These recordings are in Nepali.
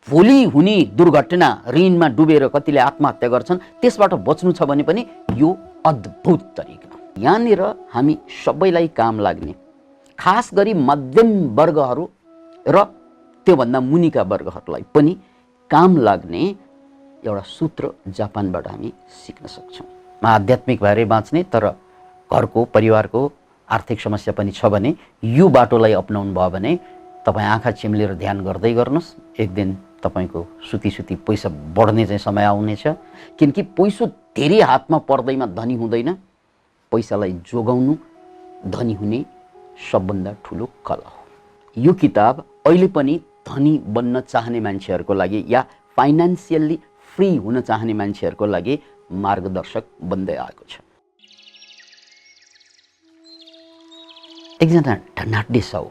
भोलि हुने दुर्घटना, ऋणमा डुबेर कतिले आत्महत्या गर्छन्, त्यसबाट बच्नु छ भने पनि यो अद्भुत तरिका। यहाँनिर हामी सबैलाई काम लाग्ने, खास गरी मध्यम वर्गहरू र त्योभन्दा मुनिका वर्गहरूलाई पनि काम लाग्ने एउटा सूत्र जापानबाट हामी सिक्न सक्छौँ। आध्यात्मिक भएर बाँच्ने तर घरको परिवारको आर्थिक समस्या पनि छ भने यो बाटोलाई अपनाउनु भयो भने तपाईँ आँखा चिम्लेर ध्यान गर्दै गर्नुहोस्, एक दिन तपाईको सुती पैसा बढ्ने चाहिँ समय आउनेछ। किनकि पैसो धेरै हातमा पर्दैमा धनी हुँदैन, पैसालाई जोगाउनु धनी हुने सबभन्दा ठुलो कला हो। यो किताब अहिले पनि धनी बन्न चाहने मान्छेहरूको लागि या फाइनान्सियल्ली फ्री हुन चाहने मान्छेहरूको लागि मार्गदर्शक बन्दै आएको छ। एकजना धनाढ्य साउ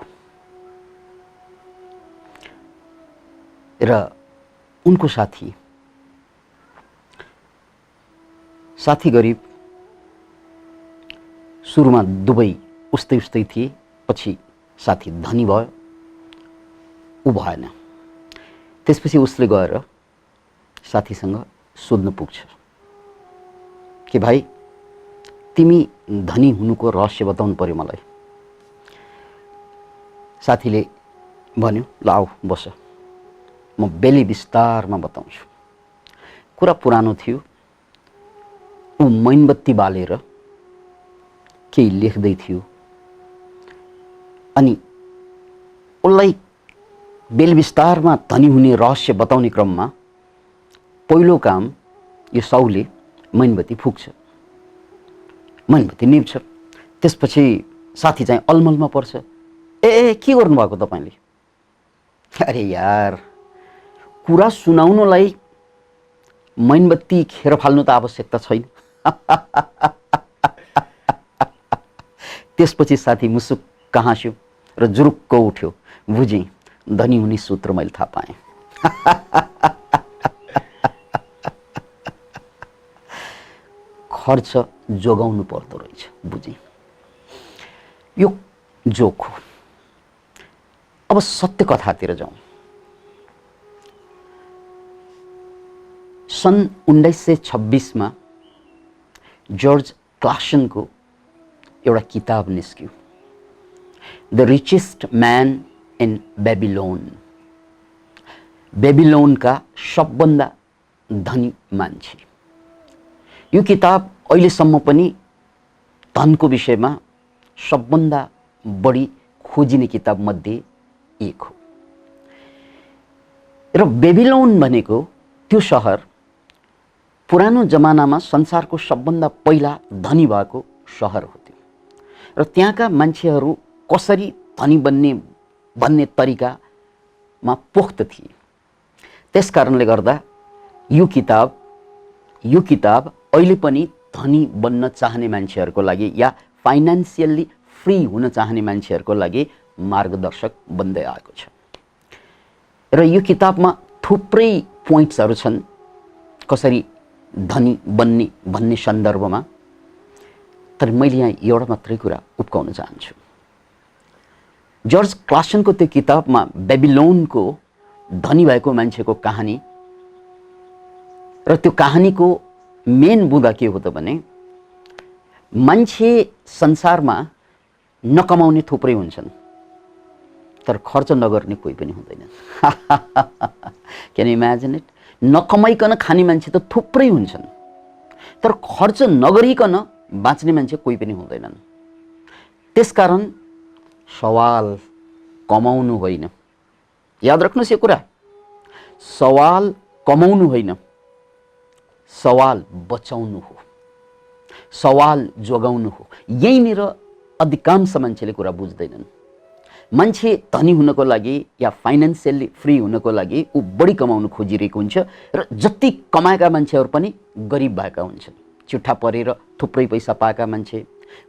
र उनको साथी गरिब, सुरुमा दुवै उस्तै उस्तै थिए, पछि साथी धनी भयो, ऊ भएन। त्यसपछि उसले गएर साथीसँग सोध्न पुग्छ कि भाइ तिमी धनी हुनुको रहस्य बताउनु पर्यो मलाई। साथीले भन्यो ल आऊ बस, म बेली विस्तारमा बताउँछु। कुरा पुरानो थियो, ऊ मैनबत्ती बालेर केही लेख्दै थियो अनि उसलाई बेली विस्तारमा धनी हुने रहस्य बताउने क्रममा पहिलो काम यो साउले मैनबत्ती फुक्छ, मैनबत्ती निप्छ। त्यसपछि साथी चाहिँ अलमलमा पर्छ, ए के गर्नुभएको तपाईँले? अरे यार, कुरा सुनाउनलाई मैनबत्ती खेर फाल्नु त आवश्यकता छैन। त्यसपछि साथी मुसुक्क हाँस्यो र जुरुक्क उठ्यो, बुझेँ धनी हुने सूत्र मैले थाहा पाएँ। खर्च जोगाउनु पर्दो रहेछ, बुझेँ। यो जोक हो। अब सत्य कथातिर जाउँ। सन् 1926 मा जर्ज क्लासनको एउटा किताब निस्क्यो, the richest man in Babylon, बेबिलोनका सबभन्दा धनी मान्छे। यो किताब अहिलेसम्म पनि धनको विषयमा सबभन्दा बढी खोजिने किताब मध्ये एक हो। र बेबिलोन भनेको त्यो सहर पुरानो जमानामा संसारको सबभन्दा पहिला धनी भएको सहर हो त्यो, र त्यहाँका मान्छेहरू कसरी धनी बन्ने भन्ने तरिकामा पोख्त थिए। त्यसकारणले गर्दा यो किताब अहिले पनि धनी बन्न चाहने मान्छेहरूको लागि या फाइनान्सियल्ली फ्री हुन चाहने मान्छेहरूको लागि मार्गदर्शक बन्दै आएको छ। र यो किताबमा थुप्रै पोइन्ट्सहरू छन् कसरी धनी बन्ने भन्ने सन्दर्भमा, तर मैले यहाँ एउटा मात्रै कुरा उब्काउन चाहन्छु। जर्ज क्लासनको त्यो किताबमा बेबिलोनको धनी भएको मान्छेको कहानी, र त्यो कहानीको मेन बुँदा के हो त भने मान्छे संसारमा नकमाउने थुप्रै हुन्छन् तर खर्च नगर्ने कोही पनि हुँदैन। Can imagine it? नकमाइकन खाने मान्छे त थुप्रै हुन्छन् तर खर्च नगरिकन बाँच्ने मान्छे कोही पनि हुँदैनन्। त्यसकारण सवाल कमाउनु होइन, याद राख्नुहोस् यो कुरा, सवाल कमाउनु होइन, सवाल बचाउनु हो, सवाल जोगाउनु हो। यहीँनिर अधिकांश मान्छेले कुरा बुझ्दैनन्। मान्छे धनी हुनको लागि या फाइनान्सियल्ली फ्री हुनको लागि ऊ बढी कमाउनु खोजिरहेको हुन्छ र जति कमाएका मान्छेहरू पनि गरिब भएका हुन्छन्। चिट्ठा परेर थुप्रै पैसा पाएका मान्छे,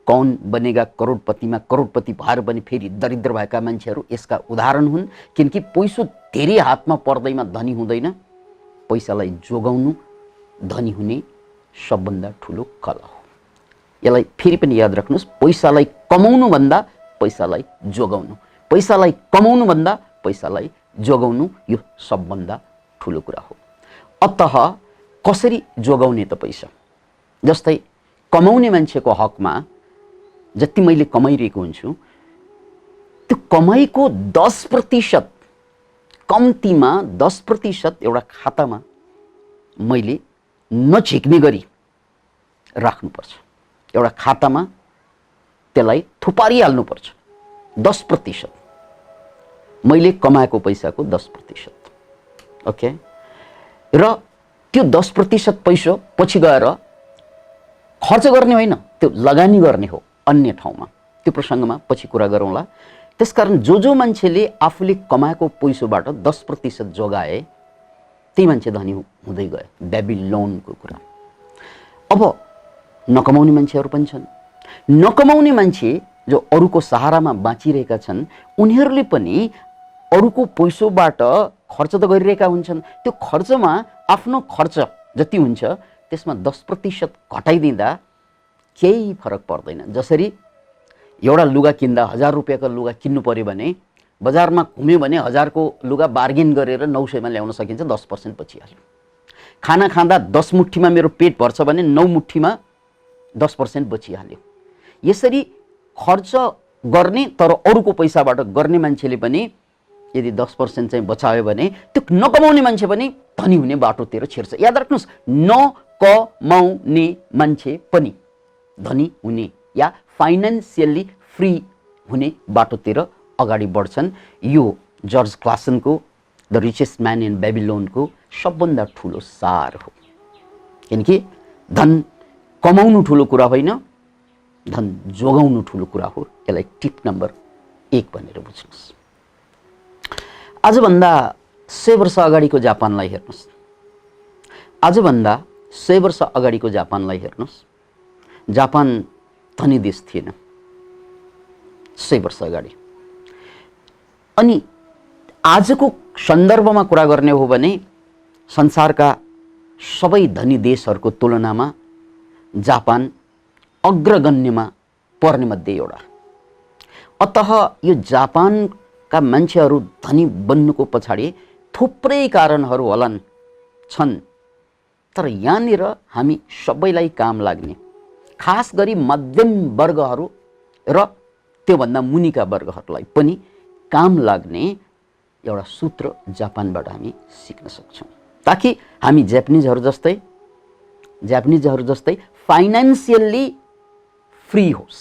कौन बनेगा करोडपतिमा करोडपति भएर पनि फेरि दरिद्र भएका मान्छेहरू यसका उदाहरण हुन्। किनकि पैसो धेरै हातमा पर्दैमा धनी हुँदैन, पैसालाई जोगाउनु धनी हुने सबभन्दा ठुलो कला हो। यसलाई फेरि पनि याद राख्नुहोस्, पैसालाई कमाउनु भन्दा पैसालाई जोगाउनु, पैसालाई कमाउनु भन्दा पैसालाई जोगाउनु यो सबभन्दा ठुलो कुरा हो। अतः कसरी जोगाउने त पैसा? जस्तै कमाउने मान्छेको हकमा जति मैले कमाइरहेको हुन्छु त्यो कमाइको 10% कम्तीमा 10% एउटा खातामा मैले नझिक्ने गरी राख्नुपर्छ। एउटा खातामा त्यसलाई थुपारिहाल्नुपर्छ। 10% मैले कमाएको पैसाको 10%। ओके, र त्यो 10% पैसा पछि गएर खर्च गर्ने होइन, त्यो लगानी गर्ने हो अन्य ठाउँमा। त्यो प्रसङ्गमा पछि कुरा गरौँला। त्यसकारण जो मान्छेले आफूले कमाएको पैसोबाट 10% जोगाए त्यही मान्छे धनी हुँदै गयो। बेबिलोनको कुरा। अब नकमाउने मान्छेहरू पनि छन्। नकमाउने मान्छे जो अरूको सहारामा बाँचिरहेका छन् उनीहरूले पनि अरूको पैसोबाट खर्च त गरिरहेका हुन्छन्। त्यो खर्चमा आफ्नो खर्च जति हुन्छ त्यसमा 10% घटाइदिँदा केही फरक पर्दैन। जसरी एउटा लुगा किन्दा 1000 रुपियाँको लुगा किन्नु पर्यो भने बजारमा घुम्यो भने 1000 को लुगा बार्गेन गरेर 900 मा ल्याउन सकिन्छ। 10% बचिहाल्यो। खाना खाँदा 10 मुठीमा मेरो पेट भर्छ भने 9 मुठीमा 10% बचिहाल्यो। यसरी खर्च गर्ने तर अरूको पैसाबाट गर्ने मान्छेले पनि यदि 10% चाहिँ बचायो भने त्यो नकमाउने मान्छे पनि धनी हुने बाटोतिर छिर्छ। याद राख्नुहोस्, नकमाउने मान्छे पनि धनी हुने या फाइनान्सियली फ्री हुने बाटोतिर अगाडि बढ्छन्। यो जर्ज क्लासनको द रिचेस्ट म्यान इन बेबिलोनको सबभन्दा ठुलो सार हो। किनकि धन कमाउनु ठुलो कुरा होइन, धन जोगाउनु ठुलो कुरा हो। यसलाई टिप नम्बर 1 भनेर बुझ्नुहोस्। आजभन्दा 100 वर्ष अगाडिको जापानलाई हेर्नुहोस्। आजभन्दा 100 वर्ष अगाडिको जापानलाई हेर्नुहोस्। जापान धनी देश थिएन 100 वर्ष अगाडि। अनि आजको सन्दर्भमा कुरा गर्ने हो भने संसारका सबै धनी देशहरूको तुलनामा जापान अग्रगण्यमा पर्ने मध्ये एउटा। अतः यो जापानका मान्छेहरू धनी बन्नुको पछाडि थुप्रै कारणहरू होलान् छन्। तर यहाँनिर हामी सबैलाई काम लाग्ने, खास गरी मध्यम वर्गहरू र त्योभन्दा मुनिका वर्गहरूलाई पनि काम लाग्ने एउटा सूत्र जापानबाट हामी सिक्न सक्छौँ, ताकि हामी जापानिजहरू जस्तै फाइनान्सियल्ली फ्री होस्,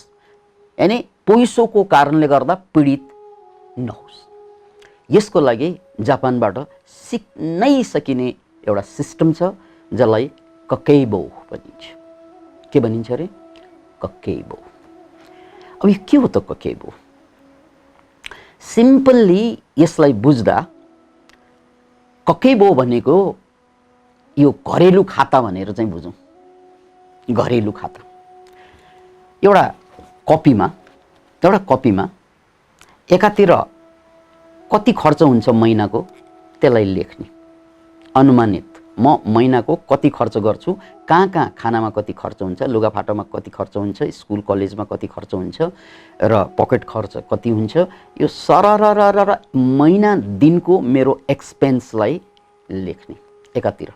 यानी पैसोको कारणले गर्दा पीडित नहोस्। यसको लागि जापानबाट सिक्नै सकिने एउटा सिस्टम छ जसलाई ककेबो भनिन्छ। के भनिन्छ अरे? ककेबो। अब यो के हो त ककेबो? सिम्पल्ली यसलाई बुझ्दा ककेबो भनेको यो घरेलु खाता भनेर चाहिँ बुझौँ। घरेलु खाता एउटा कपीमा एकातिर कति खर्च हुन्छ महिनाको त्यसलाई लेख्ने, अनुमानित म महिनाको कति खर्च गर्छु, कहाँ खानामा कति खर्च हुन्छ, लुगाफाटामा कति खर्च हुन्छ, स्कुल कलेजमा कति खर्च हुन्छ र पकेट खर्च कति हुन्छ, यो सरर महिना दिनको मेरो एक्सपेन्सलाई लेख्ने एकातिर।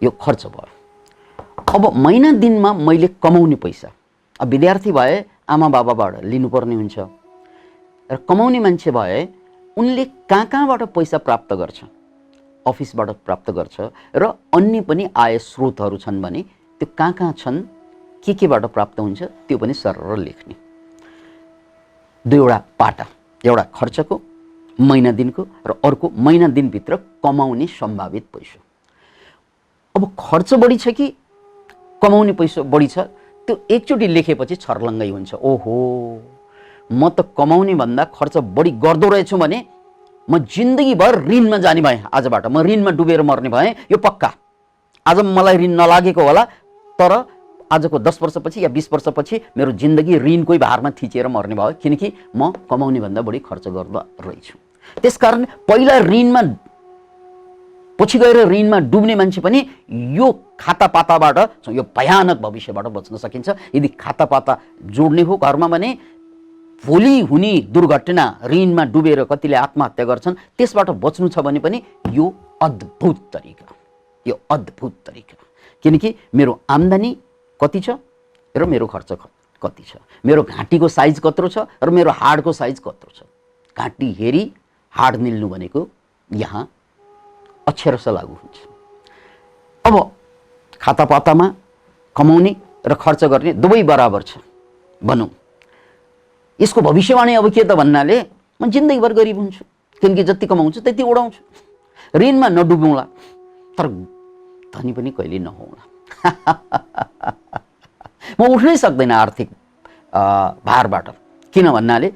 यो खर्च भयो। अब महिना दिनमा मैले कमाउने पैसा, अब विद्यार्थी भए आमा बाबाबाट लिनुपर्ने हुन्छ र कमाउने मान्छे भए उनले कहाँबाट पैसा प्राप्त गर्छ, अफिसबाट प्राप्त गर्छ र अन्य पनि आय स्रोतहरू छन् भने त्यो कहाँ छन्, केबाट प्राप्त हुन्छ त्यो पनि सरर लेख्ने। दुईवटा पाटा, एउटा खर्चको महिना दिनको र अर्को महिना दिनभित्र कमाउने सम्भावित पैसा। अब खर्च बढी छ कि कमाउने पैसा बढी छ त्यो एकचोटि लेखेपछि छर्लङ्गै हुन्छ। ओहो, म त कमाउने भन्दा खर्च बढी गर्दो रहेछु भने म जिन्दगीभर ऋणमा जाने भएँ। आजबाट म ऋणमा डुबेर मर्ने भएँ, यो पक्का। आज मलाई ऋण नलागेको होला, तर आजको 10 वर्षपछि या 20 वर्षपछि मेरो जिन्दगी ऋणकै भारमा थिचेर मर्ने भयो, किनकि म कमाउने भन्दा बढी खर्च गर्दा रहेछु। त्यसकारण पहिला ऋणमा पछि गएर ऋणमा डुब्ने मान्छे पनि यो खातापाताबाट, यो भयानक भविष्यबाट बच्न सकिन्छ। यदि खातापाता जोड्ने हो घरमा भने भोलि हुने दुर्घटना, ऋणमा डुबेर कतिले आत्महत्या गर्छन्, त्यसबाट बच्नु छ भने पनि यो अद्भुत तरिका, यो अद्भुत तरिका। किनकि मेरो आम्दानी कति छ र मेरो खर्च कति छ, मेरो घाँटीको साइज कत्रो छ र मेरो हाडको साइज कत्रो छ। घाँटी हेरी हाड निल्नु भनेको यहाँ अक्षरशः लागू हुन्छ। अब खातापातामा कमाउने र खर्च गर्ने दुवै बराबर छ भनौँ। यसको भविष्यवाणी अब के त भन्नाले म जिन्दगीभर गरिब हुन्छु, किनकि जति कमाउँछु त्यति उडाउँछु, ऋणमा नडुबौँला तर धनी पनि कहिले नहोला। म उठ्नै सक्दैन आर्थिक भारबाट, किन भन्नाले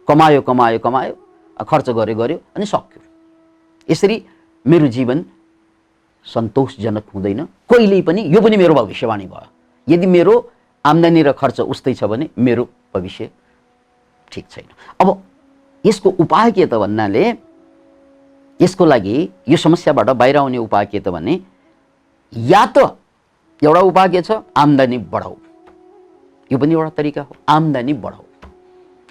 कमायो कमायो कमायो, खर्च गर्यो गर्यो अनि सक्यो। यसरी मेरो जीवन सन्तोषजनक हुँदैन कहिल्यै पनि। यो पनि मेरो भविष्यवाणी भयो। यदि मेरो आम्दानी र खर्च उस्तै छ भने मेरो भविष्य ठिक छैन। अब यसको उपाय के त भन्नाले, यसको लागि यो समस्याबाट बाहिर आउने उपाय के त भने, या त एउटा उपाय के छ, आम्दानी बढाऊ। यो पनि एउटा तरिका हो, आम्दानी बढाऊ।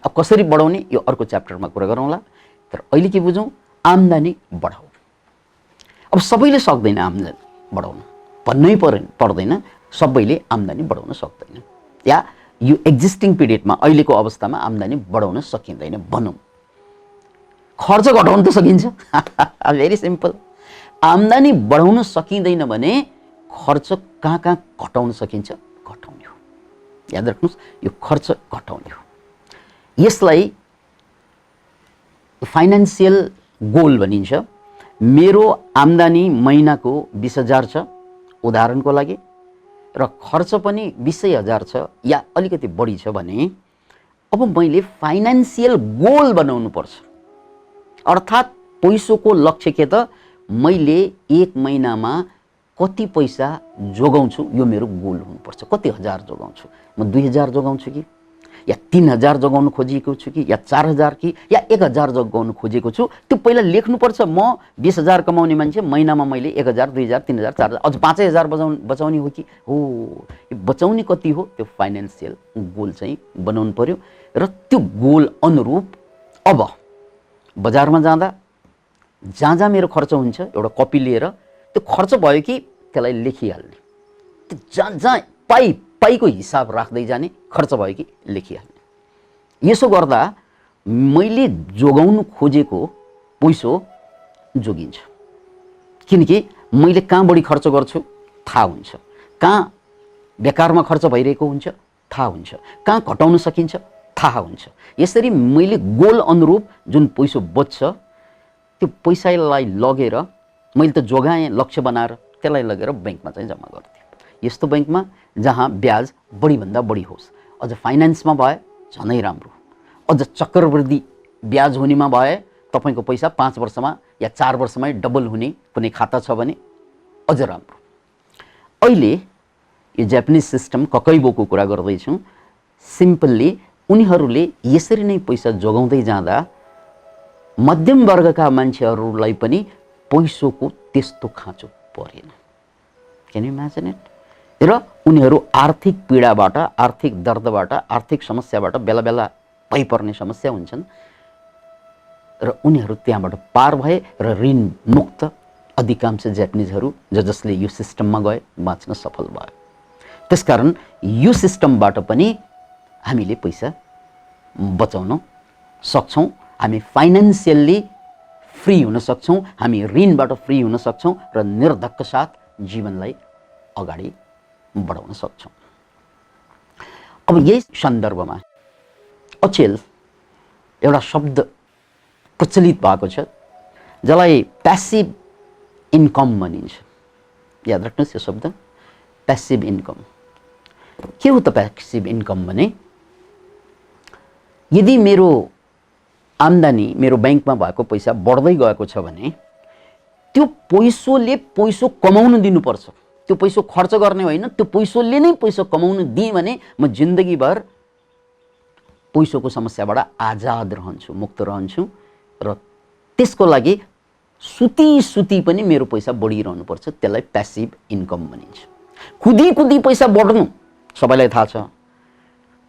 अब कसरी बढाउने यो अर्को च्याप्टरमा कुरा गरौँला, तर अहिले के बुझौँ, आम्दानी बढाऊ। अब सबैले सक्दैन आम्दानी बढाउन, भन्नै पर्दैन सबैले आम्दानी बढाउन सक्दैन, या यो एक्जिस्टिङ पिरियडमा अहिलेको अवस्थामा आम्दानी बढाउन सकिँदैन भनौँ। खर्च घटाउन त सकिन्छ, भेरी सिम्पल। आम्दानी बढाउन सकिँदैन भने खर्च कहाँ कहाँ घटाउन सकिन्छ, घटाउने हो। याद राख्नुहोस्, यो खर्च घटाउने हो। यसलाई फाइनेन्सियल गोल भनिन्छ। मेरो आम्दानी महिनाको 20,000 छ उदाहरणको लागि, र खर्च पनि 20,000 छ या अलिकति बढी छ भने अब मैले फाइनेन्सियल गोल बनाउनु पर्छ। अर्थात् पैसोको लक्ष्य के त, मैले एक महिनामा कति पैसा जोगाउँछु यो मेरो गोल हुनुपर्छ। कति हजार जोगाउँछु, म 2,000 जोगाउँछु कि, या 3,000 जोगाउन खोजेको छु कि, या 4,000 कि, या 1,000 जोगाउन खोजेको छु, त्यो पहिला लेख्नुपर्छ। म 20,000 कमाउने मान्छे, महिनामा मैले 1,000, 2,000, 3,000, 4,000, अझ 5,000 बचाउने हो कि हो, यो बचाउने कति हो त्यो फाइनेन्सियल गोल चाहिँ बनाउनु पर्यो। र त्यो गोल अनुरूप अब बजारमा जाँदा जहाँ जहाँ मेरो खर्च हुन्छ एउटा कपी लिएर त्यो खर्च भयो कि त्यसलाई लेखिहाल्ने, त्यो जहाँ जहाँ पाइको हिसाब राख्दै जाने, खर्च भयो कि लेखिहाल्ने। यसो गर्दा मैले जोगाउनु खोजेको पैसो जोगिन्छ, किनकि मैले कहाँ बढी खर्च गर्छु थाहा हुन्छ, कहाँ बेकारमा खर्च भइरहेको हुन्छ थाहा हुन्छ, कहाँ घटाउन सकिन्छ थाहा हुन्छ। यसरी मैले गोल अनुरूप जुन पैसो बच्छ त्यो पैसालाई लगेर मैले त जोगाएँ लक्ष्य बनाएर, त्यसलाई लगेर ब्याङ्कमा चाहिँ जम्मा गर्थेँ। यस्तो ब्याङ्कमा जहाँ ब्याज बढीभन्दा बढी होस्, अझ फाइनेन्समा भए झनै राम्रो, अझ चक्रवृद्धि ब्याज हुनेमा भए तपाईँको पैसा 5 वर्षमा या 4 वर्षमै डबल हुने कुनै खाता छ भने अझ राम्रो। अहिले यो जापानिज सिस्टम ककैबोको कुरा गर्दैछौँ। सिम्पल्ली उनीहरूले यसरी नै पैसा जोगाउँदै जाँदा मध्यम वर्गका मान्छेहरूलाई पनि पैसोको त्यस्तो खाँचो परेन। Can you imagine it? र उनीहरू आर्थिक पीडाबाट, आर्थिक दर्दबाट, आर्थिक समस्याबाट बेला बेला भइपर्ने समस्या हुन्छन् र उनीहरू त्यहाँबाट पार भए र ऋण मुक्त अधिकांश जापानिजहरू जसले यो सिस्टममा गए बाँच्न सफल भयो। त्यसकारण यो सिस्टमबाट पनि हामीले पैसा बचाउन सक्छौँ, हामी फाइनेन्सियल्ली फ्री हुन सक्छौँ, हामी ऋणबाट फ्री हुन सक्छौँ र निर्धक्क साथ जीवनलाई अगाडि बढाउन सक्छौँ। अब यही सन्दर्भमा अचेल एउटा शब्द प्रचलित भएको छ जसलाई प्यासिभ इन्कम भनिन्छ। याद राख्नुहोस् यो शब्द, प्यासिभ इन्कम। के हो त प्यासिभ इन्कम भने, यदि मेरो आम्दानी, मेरो ब्याङ्कमा भएको पैसा बढ्दै गएको छ भने त्यो पैसोले पैसो कमाउन दिनुपर्छ। त्यो पैसो खर्च गर्ने होइन, त्यो पैसोले नै पैसो कमाउन दिएँ भने म जिन्दगीभर पैसोको समस्याबाट आजाद रहन्छु, मुक्त रहन्छु र त्यसको लागि सुती पनि मेरो पैसा बढिरहनुपर्छ। त्यसलाई प्यासिभ इन्कम भनिन्छ। कुदी पैसा बढ्नु सबैलाई थाहा छ,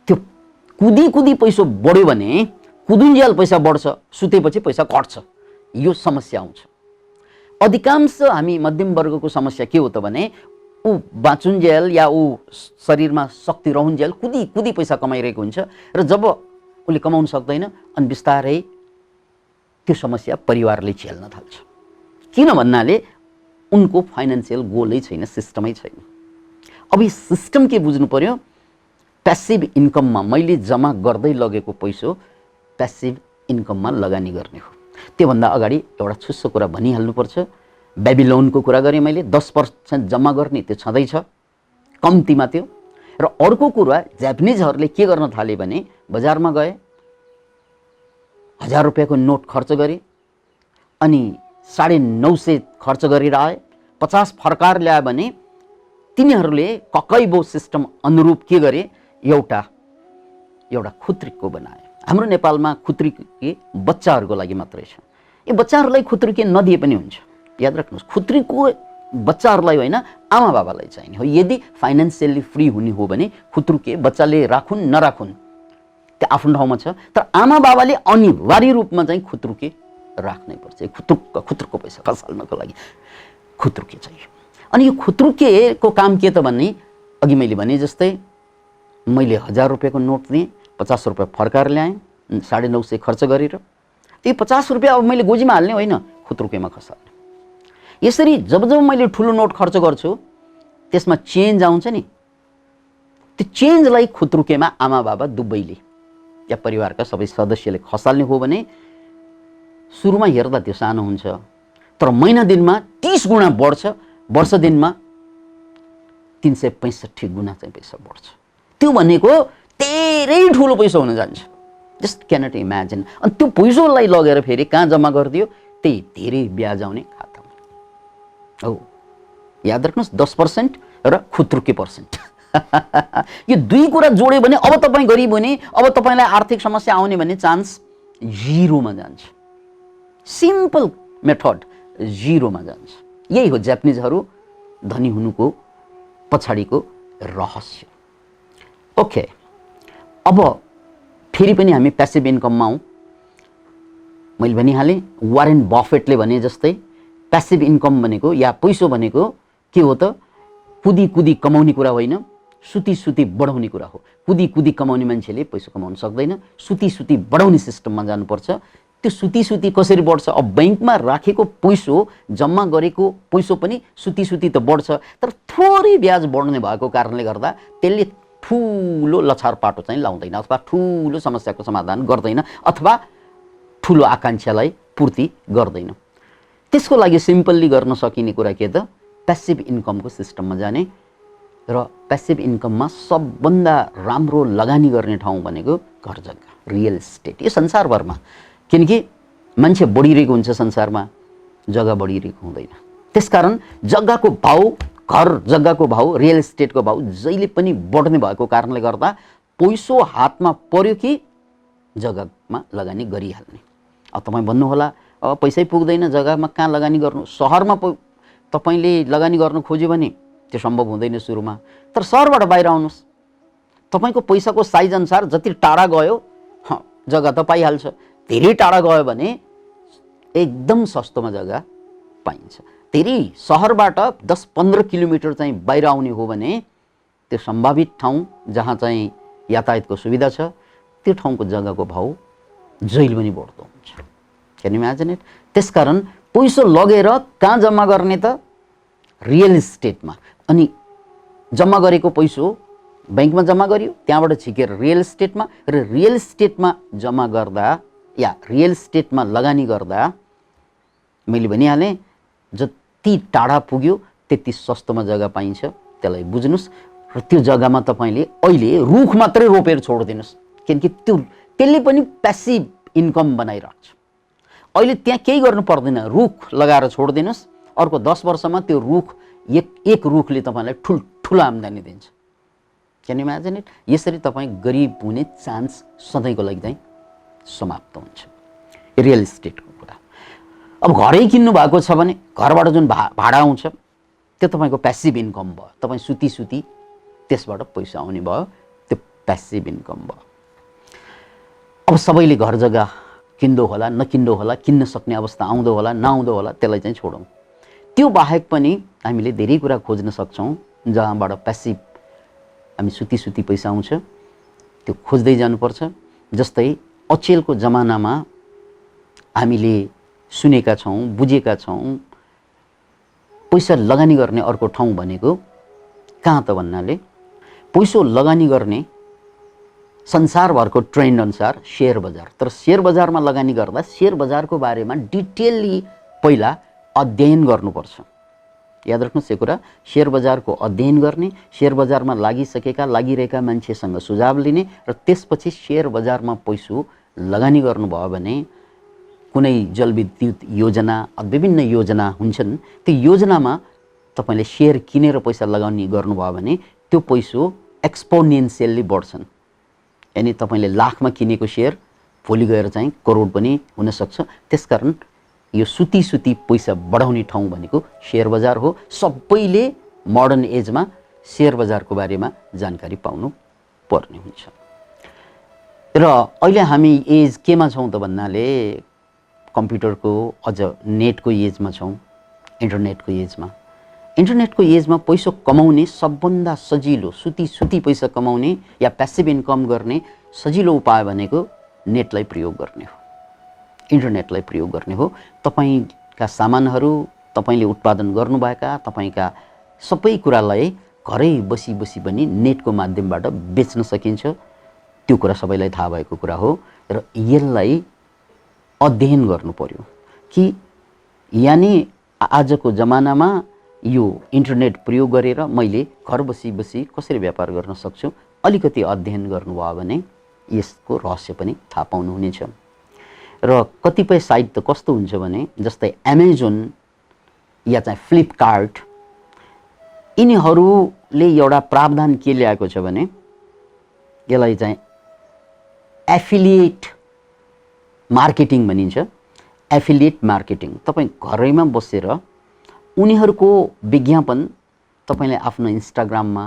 त्यो कुदी कुदी पैसा बढ्यो भने कुदुन्जेल पैसा बढ्छ, सुतेपछि पैसा घट्छ, यो समस्या आउँछ। अधिकांश हामी मध्यम वर्गको समस्या के हो त भने ऊ बाँचुन्जेल या ऊ शरीरमा शक्ति रहुन्जेल कुदी कुदी पैसा कमाइरहेको हुन्छ र जब उसले कमाउन सक्दैन अनि बिस्तारै त्यो समस्या परिवारले झेल्न थाल्छ। किन भन्नाले उनको फाइनान्सियल गोलै छैन, सिस्टमै छैन। अब यो सिस्टम के बुझ्नु पर्यो, प्यासिभ इन्कममा मैले जम्मा गर्दै लगेको पैसा प्यासिभ इन्कममा लगानी गर्ने हो। त्योभन्दा अगाडि एउटा छुस्सो कुरा भनिहाल्नुपर्छ, बेबिलोनको कुरा गरेँ मैले, 10% जम्मा गर्ने त्यो छँदैछ कम्तीमा त्यो। र अर्को कुरा जापानिजहरूले के गर्न थाले भने बजारमा गए, 1000 रुपियाँको नोट खर्च गरे अनि 950 खर्च गरेर आए, 50 फर्काएर ल्यायो भने तिनीहरूले ककैबो सिस्टम अनुरूप के गरे, एउटा खुत्रुके बनाए। हाम्रो नेपालमा खुत्रुके बच्चाहरूको लागि मात्रै छ। यो बच्चाहरूलाई खुत्रुके नदिए पनि हुन्छ, याद राख्नुहोस्। खुत्रुके बच्चाहरूलाई होइन, आमा बाबालाई चाहिने हो। यदि फाइनान्सियली फ्री हुने हो भने खुत्रुके बच्चाले राखुन् नराखुन् त्यो आफ्नो ठाउँमा छ, तर आमा बाबाले अनिवार्य रूपमा चाहिँ खुत्रुके राख्नै पर्छ। खुत्रुकको पैसा खसाल्नको लागि खुत्रुके चाहियो। अनि यो खुत्रुकेको काम के त भन्ने, अघि मैले भने जस्तै मैले 1000 रुपियाँको नोट दिएँ, 50 रुपियाँ फर्काएर ल्याएँ, 950 खर्च गरेर, त्यो 50 रुपियाँ अब मैले गोजीमा हाल्ने होइन, खुत्रुकेमा खसाल्ने। यसरी जब जब मैले ठुलो नोट खर्च गर्छु त्यसमा चेन्ज आउँछ नि, त्यो चेन्जलाई खुत्रुकेमा आमा बाबा दुवैले या परिवारका सबै सदस्यले खसाल्ने हो भने सुरुमा हेर्दा त्यो सानो हुन्छ, तर महिना दिनमा 30 गुणा बढ्छ, वर्ष दिनमा 365 गुणा चाहिँ पैसा बढ्छ। त्यो भनेको धेरै ठुलो पैसा हुन जान्छ, जस्ट क्यानट इमेजिन। अनि त्यो पैसालाई लगेर फेरि कहाँ जम्मा गरिदियो, त्यही धेरै ब्याज आउने खातामा। हो, याद राख्नुहोस्, 10% र खुत्रुके पर्सेन्ट। यो दुई कुरा जोड्यो भने अब तपाईँ गरिब हुने, अब तपाईँलाई आर्थिक समस्या आउने भन्ने चान्स 0 मा जान्छ। सिम्पल मेथड 0 मा जान्छ। यही हो जापानिजहरू धनी हुनुको पछाडिको रहस्य। ओके, अब फेरि पनि हामी प्यासिभ इन्कममा आउँ। मैले भनिहालेँ, वारेन बफेटले भने जस्तै प्यासिभ इन्कम भनेको या पैसा भनेको के हो त, कुदी कुदी कमाउने कुरा होइन, सुती सुती बढाउने कुरा हो। कुदी कुदी कमाउने मान्छेले पैसा कमाउन सक्दैन, सुती सुती बढाउने सिस्टममा जानुपर्छ। त्यो सुती सुती कसरी बढ्छ, अब बैंकमा राखेको पैसा जम्मा गरेको पैसा पनि सुती सुती त बढ्छ, तर थोरै ब्याज बढ्ने भएको कारणले गर्दा त्यसले ठुलो लछार पाटो चाहिँ लाउँदैन, अथवा ठुलो समस्याको समाधान गर्दैन, अथवा ठुलो आकांक्षालाई पूर्ति गर्दैन। त्यसको लागि सिम्पल्ली गर्न सकिने कुरा के त, प्यासिभ इन्कमको सिस्टममा जाने। र प्यासिभ इन्कममा सबभन्दा राम्रो लगानी गर्ने ठाउँ भनेको घर जग्गा, रियल इस्टेट। यो संसारभरमा, किनकि मान्छे बढिरहेको हुन्छ संसारमा, जग्गा बढिरहेको हुँदैन। त्यसकारण जग्गाको भाउ, घर जग्गाको भाउ, रियल इस्टेटको भाउ जहिले पनि बढ्ने भएको कारणले गर्दा पैसो हातमा पर्यो कि जग्गामा लगानी गरिहाल्ने। अब तपाईँ भन्नुहोला, अब पैसै पुग्दैन, जग्गामा कहाँ लगानी गर्नु। सहरमा तपाईँले लगानी गर्न खोज्यो भने त्यो सम्भव हुँदैन सुरुमा, तर सहरबाट बाहिर आउनुहोस्, तपाईँको पैसाको साइज अनुसार जति टाढा गयो जग्गा त पाइहाल्छ। धेरै टाढा गयो भने एकदम सस्तोमा जग्गा पाइन्छ। धेरै सहरबाट 10-15 किलोमिटर चाहिँ बाहिर आउने हो भने त्यो सम्भावित ठाउँ जहाँ चाहिँ यातायातको सुविधा छ, त्यो ठाउँको जग्गाको भाउ जहिले पनि बढ्दो हुन्छ। Can you imagine it? त्यसकारण पैसा लगेर कहाँ जम्मा गर्ने त, रियल इस्टेटमा। अनि जम्मा गरेको पैसा बैंकमा जम्मा गरियो, त्यहाँबाट छिकेर रियल इस्टेटमा, र रियल इस्टेटमा जम्मा गर्दा या रियल इस्टेटमा लगानी गर्दा मैले भनिहालेँ, जति टाढा पुग्यो त्यति सस्तोमा जग्गा पाइन्छ। त्यसलाई बुझ्नुहोस्। र त्यो जग्गामा तपाईँले अहिले रुख मात्रै रोपेर छोडिदिनुहोस्, किनकि त्यसले पनि प्यासिभ इन्कम बनाइराख्छ। अहिले त्यहाँ केही गर्नु पर्दैन, रुख लगाएर छोडिदिनुहोस्, अर्को 10 वर्षमा त्यो रुख एक रुखले तपाईँलाई ठुलो आम्दानी दिन्छ। Can you imagine it? यसरी तपाईँ गरिब हुने चान्स सधैँको लागि चाहिँ समाप्त हुन्छ। रियल इस्टेटको कुरा। अब घरै किन्नु भएको छ भने घरबाट जुन भाडा आउँछ त्यो तपाईँको प्यासिभ इन्कम भयो। तपाईँ सुती सुती त्यसबाट पैसा आउने भयो, त्यो प्यासिभ इन्कम भयो। अब सबैले घर जग्गा किन्दो होला नकिन्दो होला, किन्न सक्ने अवस्था आउँदो होला नआउँदो होला, त्यसलाई चाहिँ छोडौँ। त्यो बाहेक पनि हामीले धेरै कुरा खोज्न सक्छौँ जहाँबाट प्यासिभ हामी सुती सुती पैसा आउँछ, त्यो खोज्दै जानुपर्छ। जस्तै अचेलको जमानामा हामीले सुनेका छौँ, बुझेका छौँ, पैसा लगानी गर्ने अर्को ठाउँ भनेको कहाँ त भन्नाले पैसो लगानी गर्ने संसारभरको ट्रेन्ड अनुसार शेयर बजार। तर शेयर बजारमा लगानी गर्दा शेयर बजारको बारेमा डिटेलली पहिला अध्ययन गर्नुपर्छ। याद राख्नुहोस् यो कुरा, शेयर बजारको अध्ययन गर्ने, शेयर बजारमा लागिरहेका मान्छेसँग सुझाव लिने र त्यसपछि शेयर बजारमा पैसो लगानी गर्नुभयो भने कुनै जलविद्युत योजना विभिन्न योजना हुन्छन्, त्यो योजनामा तपाईले शेयर किनेर पैसा लगानी गर्नुभयो भने त्यो पैसो एक्सपोनेन्शियली बढ्छन्। यानी तपाईले लाखमा किनेको शेयर भोलि गएर चाहिँ करोड पनि हुन सक्छ। त्यसकारण यो सुती सुती पैसा बढाउने ठाउँ भनेको शेयर बजार हो। सबैले मोडर्न एजमा शेयर बजारको बारेमा जानकारी पाउनु पर्ने हुन्छ। र अहिले हामी एज केमा छौँ त भन्नाले कम्प्युटरको अझ नेटको एजमा छौँ, इन्टरनेटको एजमा। इन्टरनेटको एजमा पैसा कमाउने सबभन्दा सजिलो सुती सुती पैसा कमाउने या प्यासिभ इन्कम गर्ने सजिलो उपाय भनेको नेटलाई प्रयोग गर्ने हो, इन्टरनेटलाई प्रयोग गर्ने हो। तपाईका सामानहरू, तपाईले उत्पादन गर्नुभएका तपाईका सबै कुरालाई घरै बसी बसी पनि नेटको माध्यमबाट बेच्न सकिन्छ। त्यो कुरा सबैलाई थाहा भएको कुरा हो र यसलाई अध्ययन गर्नु पर्यो कि यानी आजको जमानामा यो इन्टरनेट प्रयोग गरेर मैले घर बसी बसी कसरी व्यापार गर्न सक्छु, अलिकति अध्ययन गर्नुभयो भने यसको रहस्य पनि थाहा पाउनुहुनेछ। र कतिपय साइट त कस्तो हुन्छ भने जस्तै एमाजोन या चाहिँ फ्लिपकार्ट, यिनीहरूले एउटा प्रावधान के ल्याएको छ भने यसलाई चाहिँ एफिलिएट मार्केटिङ भनिन्छ। एफिलिएट मार्केटिङ, तपाईँ घरैमा बसेर उनीहरूको विज्ञापन तपाईले आफ्नो इन्स्टाग्राममा,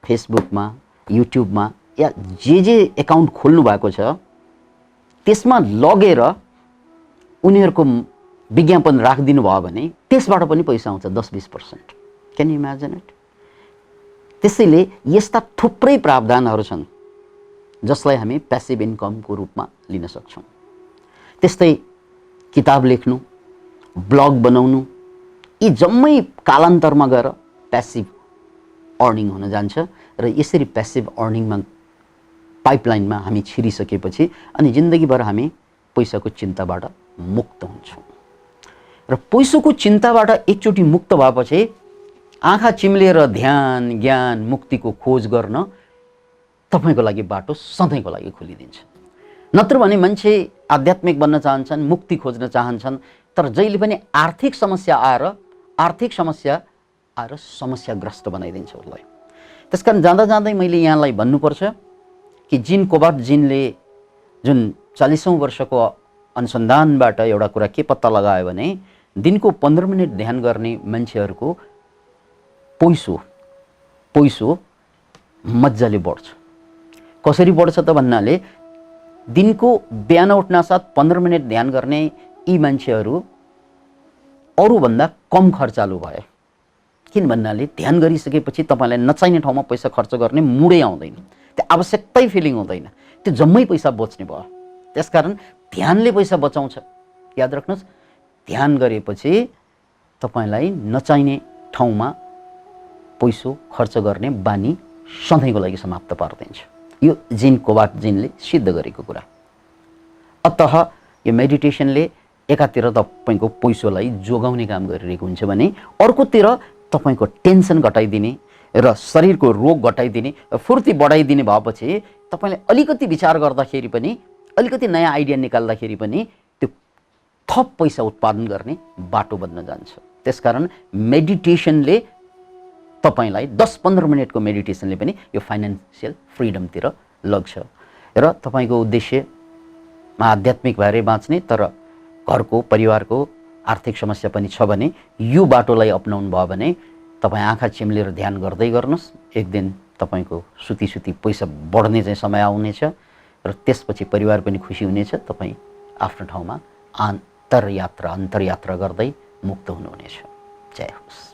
फेसबुकमा, युट्युबमा या जे एकाउन्ट खोल्नु भएको छ त्यसमा लगेर उनीहरूको विज्ञापन राखिदिनु भयो भने त्यसबाट पनि पैसा आउँछ 10-20%। Can you imagine it? त्यसैले यस्ता थुप्रै प्रावधानहरू छन् जसलाई हामी प्यासिभ इन्कमको रूपमा लिन सक्छौँ। त्यस्तै किताब लेख्नु, ब्लग बनाउनु, यी जम्मै कालान्तरमा गएर प्यासिभ अर्निङ हुन जान्छ र यसरी प्यासिभ अर्निङमा पाइपलाइनमा हामी छिरिसकेपछि अनि जिन्दगीभर हामी पैसाको चिन्ताबाट मुक्त हुन्छौँ। र पैसाको चिन्ताबाट एकचोटि मुक्त भएपछि आँखा चिम्लेर ध्यान, ज्ञान, मुक्तिको खोज गर्न तपाईको लागि बाटो सधैँको लागि खोलिदिन्छ। नत्र भने मान्छे आध्यात्मिक बन्न चाहन्छन्, मुक्ति खोज्न चाहन्छन्, तर जहिले पनि आर्थिक समस्या आएर समस्याग्रस्त बनाइदिन्छ उसलाई। त्यसकारण जाँदा जाँदै मैले यहाँलाई भन्नुपर्छ कि जिन कोबार्ड-जिनले जुन 40औं वर्षको अनुसन्धानबाट एउटा कुरा के पत्ता लगायो भने दिनको 15 मिनट ध्यान गर्ने मान्छेहरूको पैसो मजाले बढ्छ। कसरी बढ्छ त भन्नाले दिनको बिहान उठ्नासाथ 15 मिनट ध्यान गर्ने यी मान्छेहरू अरूभन्दा कम खर्चालु भए। किन भन्नाले ध्यान गरिसकेपछि तपाईलाई नचाहिने ठाउँमा पैसा खर्च गर्ने मुडै आउँदैन, त्यो आवश्यकतै फिलिङ हुँदैन, त्यो जम्मै पैसा बच्ने भयो। त्यसकारण ध्यानले पैसा बचाउँछ। याद राख्नुहोस्, ध्यान गरेपछि तपाईलाई नचाहिने ठाउँमा पैसो खर्च गर्ने बानी सधैँको लागि समाप्त पार्दिन्छ। यो जिन कोबार्ड-जिनले सिद्ध गरेको कुरा। अतः यो मेडिटेसनले एकातिर तपाईको पैसोलाई जोगाउने काम गरिरहेको हुन्छ भने अर्कोतिर तपाईको टेन्सन घटाइदिने र शरीरको रोग घटाइदिने, फुर्ती बढाइदिने भएपछि तपाईले अलिकति विचार गर्दाखेरि पनि, अलिकति नयाँ आइडिया निकाल्दाखेरि पनि त्यो थप पैसा उत्पादन गर्ने बाटो बन्न जान्छ। त्यसकारण मेडिटेसनले तपाईलाई 10-15 मिनटको मेडिटेसनले पनि यो फाइनान्शियल फ्रिडमतिर लग्छ र तपाईको उद्देश्यमा आध्यात्मिक भएर बाँच्ने तर घरको, परिवारको आर्थिक समस्या पनि छ भने यो बाटोलाई अपनाउनु भयो भने तपाईँ आँखा चिम्लेर ध्यान गर्दै गर्नुहोस्। एक दिन तपाईको सुती सुती पैसा बढ्ने चाहिँ समय आउनेछ र त्यसपछि परिवार पनि खुसी हुनेछ। तपाईँ आफ्नो ठाउँमा अन्तर्यात्रा गर्दै मुक्त हुनुहुनेछ। जय होस्।